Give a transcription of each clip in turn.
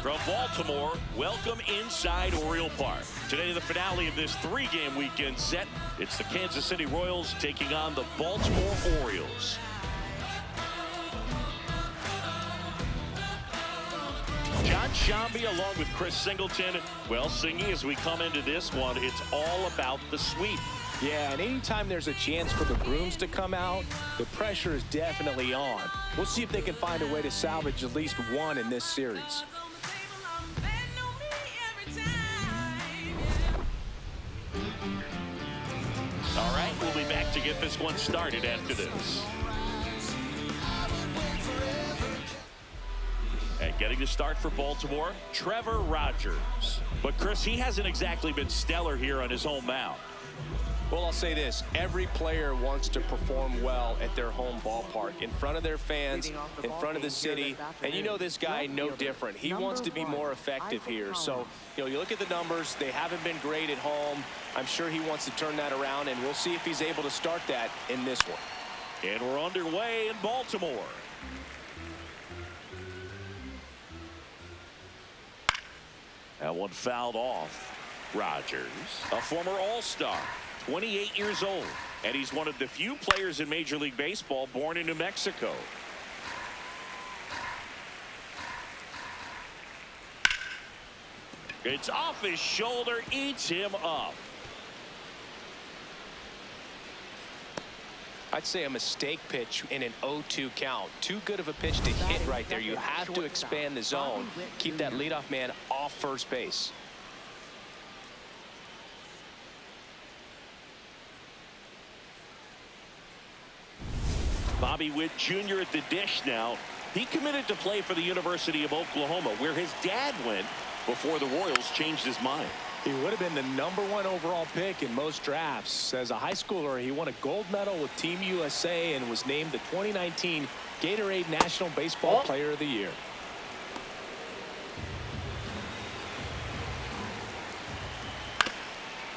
From Baltimore, welcome inside Oriole Park. Today, the finale of this three-game weekend set. It's the Kansas City Royals taking on the Baltimore Orioles. John Shambi along with Chris Singleton. Well, Singy, as we come into this one, it's all about the sweep. Yeah, and anytime there's a chance for the brooms to come out, the pressure is definitely on. We'll see if they can find a way to salvage at least one in this series. All right, we'll be back to get this one started after this. And getting the start for Baltimore, Trevor Rogers. But, Chris, he hasn't exactly been stellar here on his home mound. Well, I'll say this. Every player wants to perform well at their home ballpark, in front of their fans, in front of the city. And you know this guy no different. He wants to be more effective here. So, you look at the numbers. They haven't been great at home. I'm sure he wants to turn that around, and we'll see if he's able to start that in this one. And we're underway in Baltimore. That one fouled off. Rogers, a former All-Star, 28 years old, and he's one of the few players in Major League Baseball born in New Mexico. It's off his shoulder, eats him up. I'd say a mistake pitch in an 0-2 count. Too good of a pitch to hit right there. You have to expand the zone. Keep that leadoff man off first base. Bobby Witt Jr. at the dish now. He committed to play for the University of Oklahoma, where his dad went before the Royals changed his mind. He would have been the #1 overall pick in most drafts. As a high schooler, he won a gold medal with Team USA and was named the 2019 Gatorade National Baseball Player of the Year.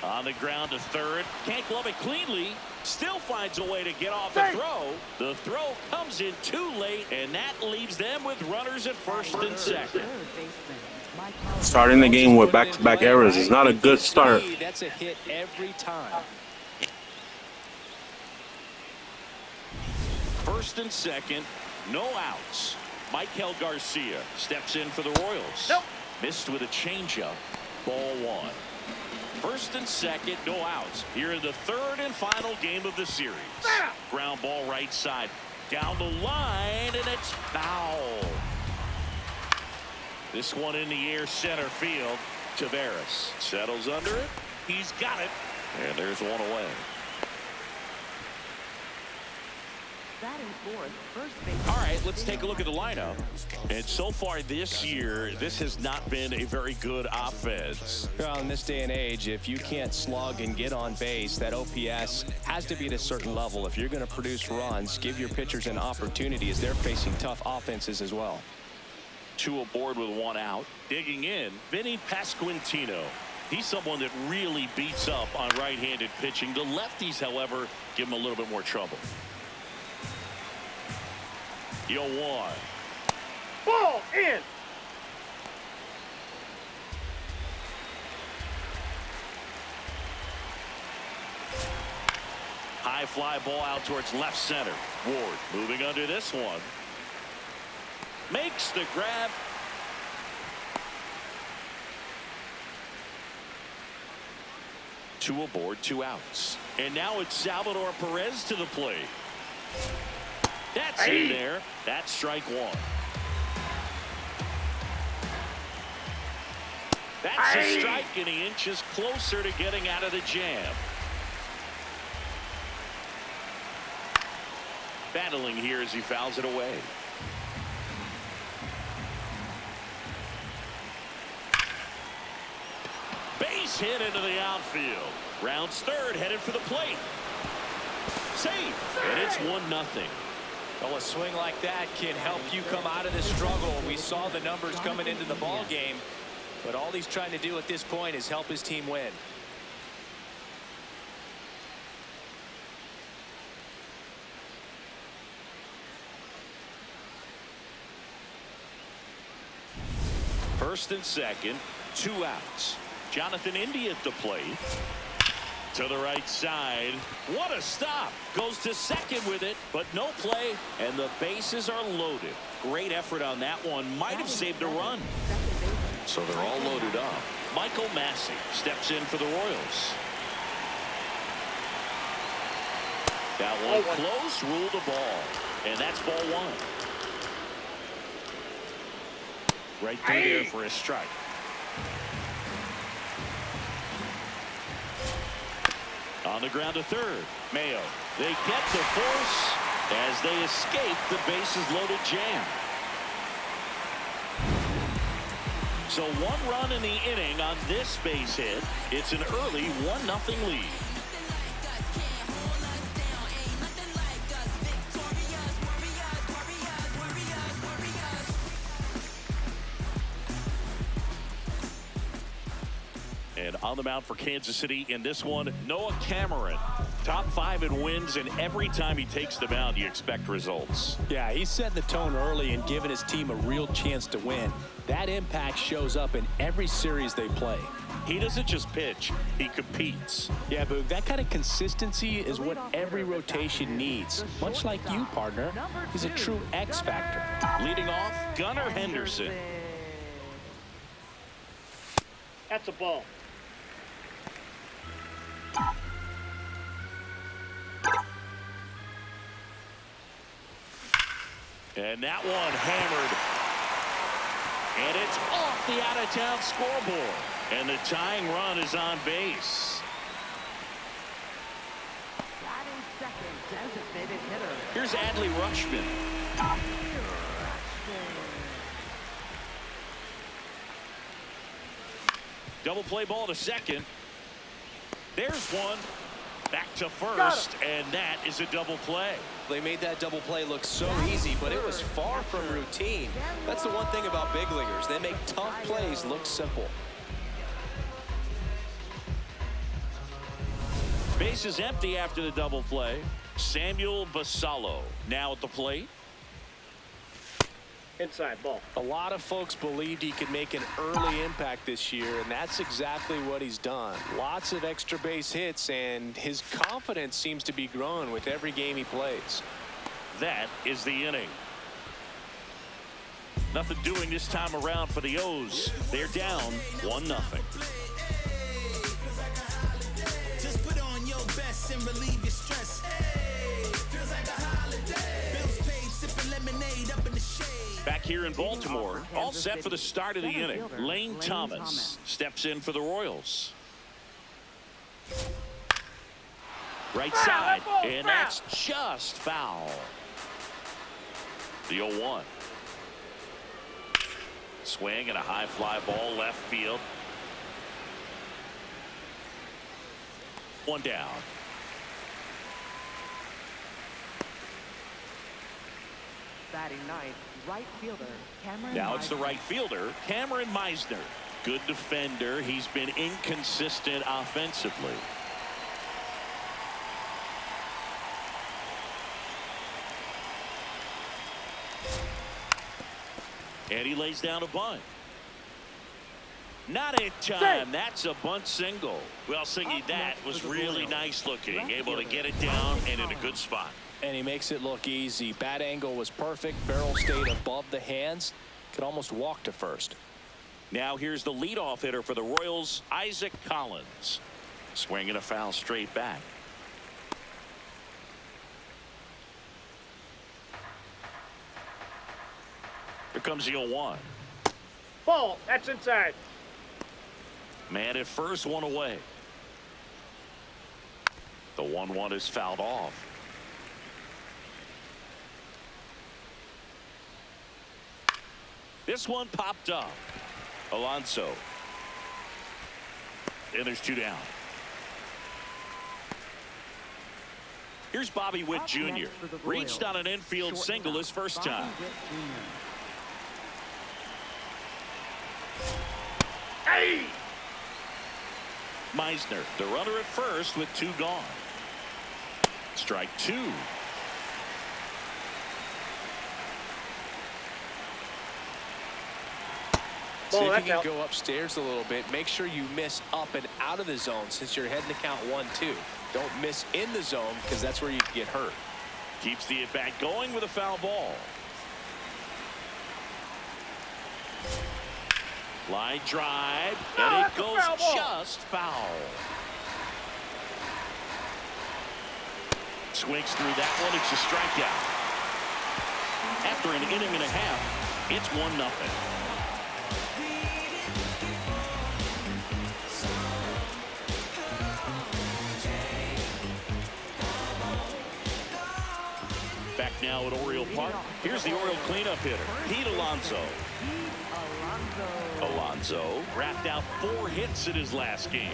On the ground to third. Can't glove it cleanly. Still finds a way to get off the throw. The throw comes in too late, and that leaves them with runners at first and second. Starting the game with back-to-back errors is not a good start. That's a hit every time. First and second, no outs. Michael Garcia steps in for the Royals. Missed with a changeup. Ball one. First and second, no outs. Here in the third and final game of the series. Ground ball right side. Down the line, and it's foul. This one in the air, center field. Taveras settles under it. He's got it. And there's one away. All right, let's take a look at the lineup. And so far this year, this has not been a very good offense. Well, in this day and age, if you can't slug and get on base, that OPS has to be at a certain level. If you're going to produce runs, give your pitchers an opportunity as they're facing tough offenses as well. Two aboard with one out. Digging in, Vinny Pasquantino. He's someone that really beats up on right-handed pitching. The lefties, however, give him a little bit more trouble. 0-1. Ball in. High fly ball out towards left center. Ward moving under this one. Makes the grab. Two aboard, two outs. And now it's Salvador Perez to the plate. That's in there. That's strike one. That's a strike, and he inches closer to getting out of the jam. Battling here as he fouls it away. Base hit into the outfield. Rounds third, headed for the plate. Safe, and it's 1-0. Well, a swing like that can help you come out of this struggle. We saw the numbers coming into the ball game, but all he's trying to do at this point is help his team win. First and second, 2 outs. Jonathan Indy at the plate. To the right side. What a stop. Goes to second with it, but no play, and the bases are loaded. Great effort on that one. Might have saved a run. So they're all loaded up. Michael Massey steps in for the Royals. That one close, ruled the ball. And that's ball 1. Right through there for a strike. On the ground to third. Mayo. They get the force as they escape the bases loaded jam. So 1 run in the inning on this base hit. It's an early 1-0 lead. And on the mound for Kansas City in this one, Noah Cameron. Top 5 in wins, and every time he takes the mound, you expect results. Yeah, he's setting the tone early and giving his team a real chance to win. That impact shows up in every series they play. He doesn't just pitch, he competes. Yeah, but that kind of consistency is what every rotation needs. Much like you, partner. He's a true X factor. Leading off, Gunnar Henderson. That's a ball. And that one hammered. And it's off the out-of-town scoreboard. And the tying run is on base. Here's Adley Rutschman. Double play ball to second. There's one. Back to first, and that is a double play. They made that double play look so easy, but it was far from routine. That's the one thing about big leaguers. They make tough plays look simple. Base is empty after the double play. Samuel Basallo now at the plate. Inside ball. A lot of folks believed he could make an early impact this year, and that's exactly what he's done. Lots of extra base hits, and his confidence seems to be growing with every game he plays. That is the inning. Nothing doing this time around for the O's. They're down 1-0. Just put on your best and relieve your stress. Hey, feels like a holiday. Bills paid, sipping lemonade up in the shade. Back here in Baltimore, all set for the start of the inning. Lane Thomas steps in for the Royals. Right side, and that's just foul. The 0-1. Swing and a high fly ball left field. One down. Batting ninth, right fielder Cameron. Now it's the right fielder, Cameron Meisner. Good defender. He's been inconsistent offensively. And he lays down a bunt. Not in time. That's a bunt single. Well, Singy, that was really nice looking. Able to get it down and in a good spot. And he makes it look easy. Bat angle was perfect. Barrel stayed above the hands. Could almost walk to first. Now here's the leadoff hitter for the Royals, Isaac Collins. Swinging a foul straight back. Here comes the 0-1. Ball. That's inside. Man at first, one away. The 1-1 is fouled off. This one popped up. Alonzo. And there's two down. Here's Bobby Witt Jr. Reached on an infield single his first time. Hey! Meisner, the runner at first with two gone. Strike two. See Ball, if you that's can out. go upstairs a little bit. Make sure you miss up and out of the zone since you're heading to count 1-2. Don't miss in the zone because that's where you can get hurt. Keeps the at-bat going with a foul ball. Line drive, and it that's a goes foul ball. just foul. Swings through that one. It's a strikeout. After an inning and a half, it's 1-0. Back now at Oriole Park. Here's the Oriole cleanup hitter, Pete Alonzo. Alonzo wrapped out 4 hits in his last game.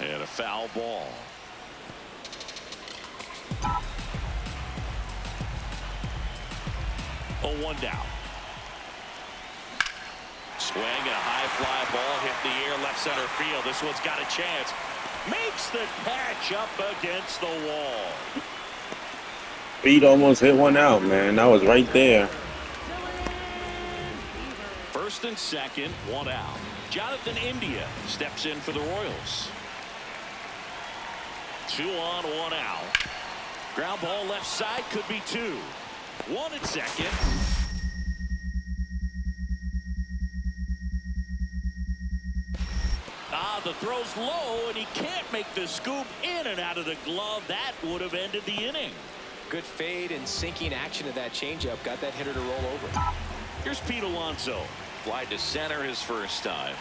And a foul ball. Oh, 1 down. Swing and a high fly ball hit the air left center field. This one's got a chance. Makes the catch up against the wall. Pete almost hit one out, man. That was right there. First and second, 1 out. Jonathan India steps in for the Royals. 2 on, 1 out. Ground ball left side, could be 2. 1 at second. The throw's low, and he can't make the scoop in and out of the glove. That would have ended the inning. Good fade and sinking action of that changeup. Got that hitter to roll over. Here's Pete Alonso. Fly to center his first time.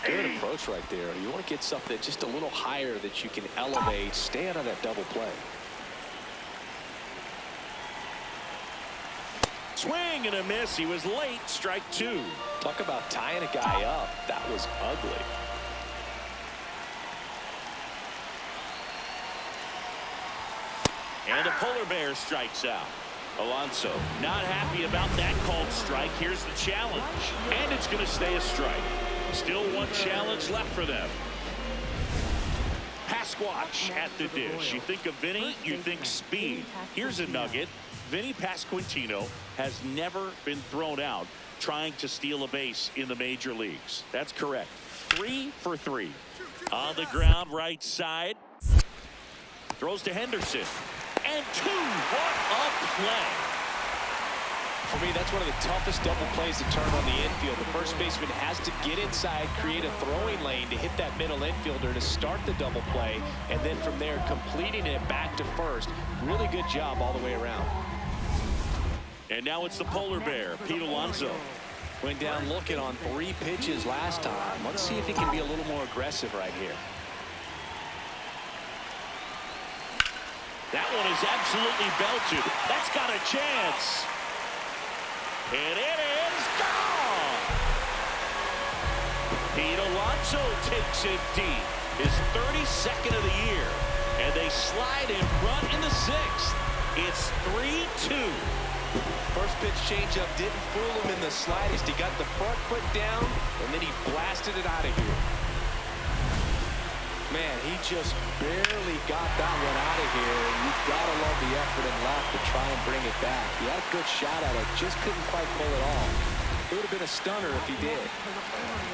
Good approach right there. You want to get something just a little higher that you can elevate. Stay out of that double play. Swing and a miss. He was late. Strike 2. Talk about tying a guy up. That was ugly. And the polar bear strikes out. Alonso not happy about that called strike. Here's the challenge. And it's going to stay a strike. Still 1 challenge left for them. Pasquatch at the dish. You think of Vinny, you think speed. Here's a nugget. Vinny Pasquantino has never been thrown out trying to steal a base in the major leagues. That's correct. 3 for 3. On the ground, right side. Throws to Henderson. And 2. What a play. For me, that's one of the toughest double plays to turn on the infield. The first baseman has to get inside, create a throwing lane to hit that middle infielder to start the double play, and then from there completing it back to first. Really good job all the way around. And now it's the polar bear, Pete Alonso. Went down looking on 3 pitches last time. Let's see if he can be a little more aggressive right here. That one is absolutely belted. That's got a chance. And it is gone. Pete Alonso takes it deep. His 32nd of the year. And they slide in front in the 6th. It's 3-2. First pitch changeup didn't fool him in the slightest. He got the front foot down, and then he blasted it out of here. Man, he just barely got that one out of here. You've got to love the effort and left to try and bring it back. He had a good shot at it, just couldn't quite pull it off. It would have been a stunner if he did.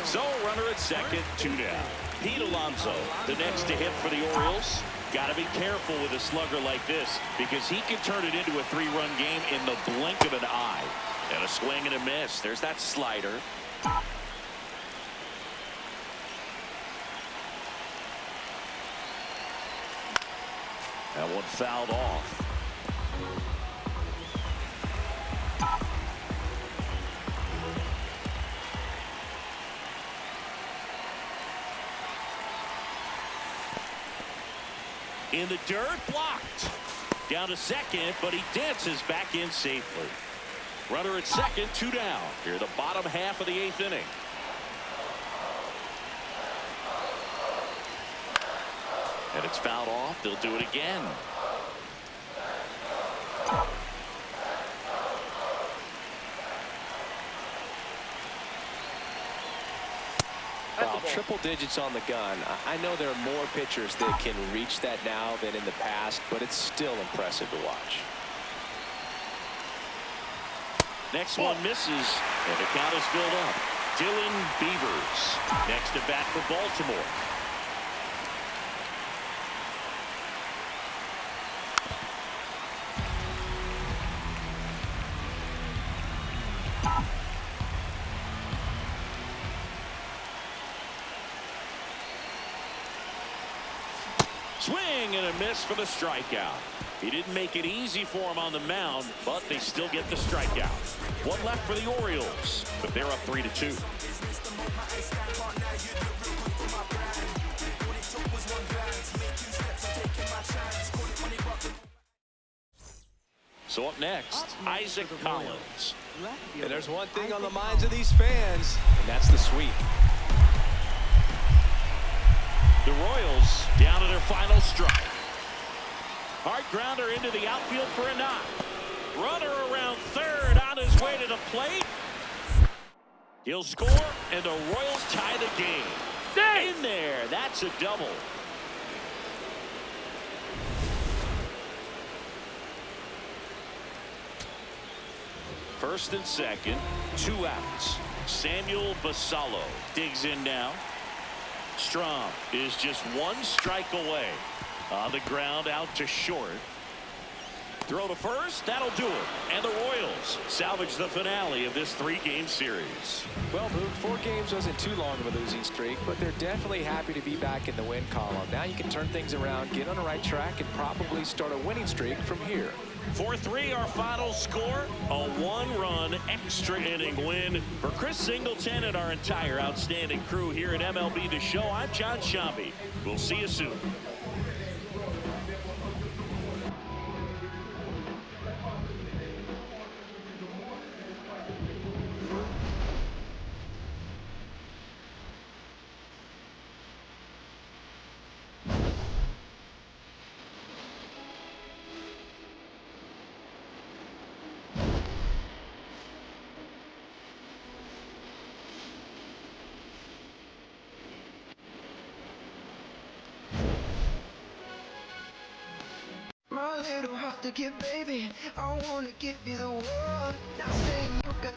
So, runner at second, 2 down. Pete Alonso, the next to hit for the Orioles. Got to be careful with a slugger like this because he can turn it into a 3-run game in the blink of an eye. And a swing and a miss. There's that slider. That one fouled off. In the dirt, blocked. Down to second, but he dances back in safely. Runner at second, 2 down. Here the bottom half of the 8th inning. And it's fouled off. They'll do it again. Triple digits on the gun. I know there are more pitchers that can reach that now than in the past, but it's still impressive to watch. Next one misses, and the count is filled up. Dylan Beavers next to bat for Baltimore. Swing and a miss for the strikeout. He didn't make it easy for him on the mound, but they still get the strikeout. One left for the Orioles, but they're up 3-2. So up next, Isaac Collins. And there's one thing on the minds of these fans, and that's the sweep. The Royals down to their final strike. Hard grounder into the outfield for a knock. Runner around third on his way to the plate. He'll score, and the Royals tie the game. In there, that's a double. First and second, 2 outs. Samuel Basallo digs in now. Strom is just 1 strike away. On the ground, out to short. Throw to first, that'll do it. And the Royals salvage the finale of this 3-game series. Well, Boog, 4 games wasn't too long of a losing streak, but they're definitely happy to be back in the win column. Now you can turn things around, get on the right track, and probably start a winning streak from here. 4-3 our final score. A 1-run extra inning win for Chris Singleton and our entire outstanding crew here at MLB The Show. I'm John Shambi. We'll see you soon. My little heart to give, baby. I wanna give you the world. Not saying you got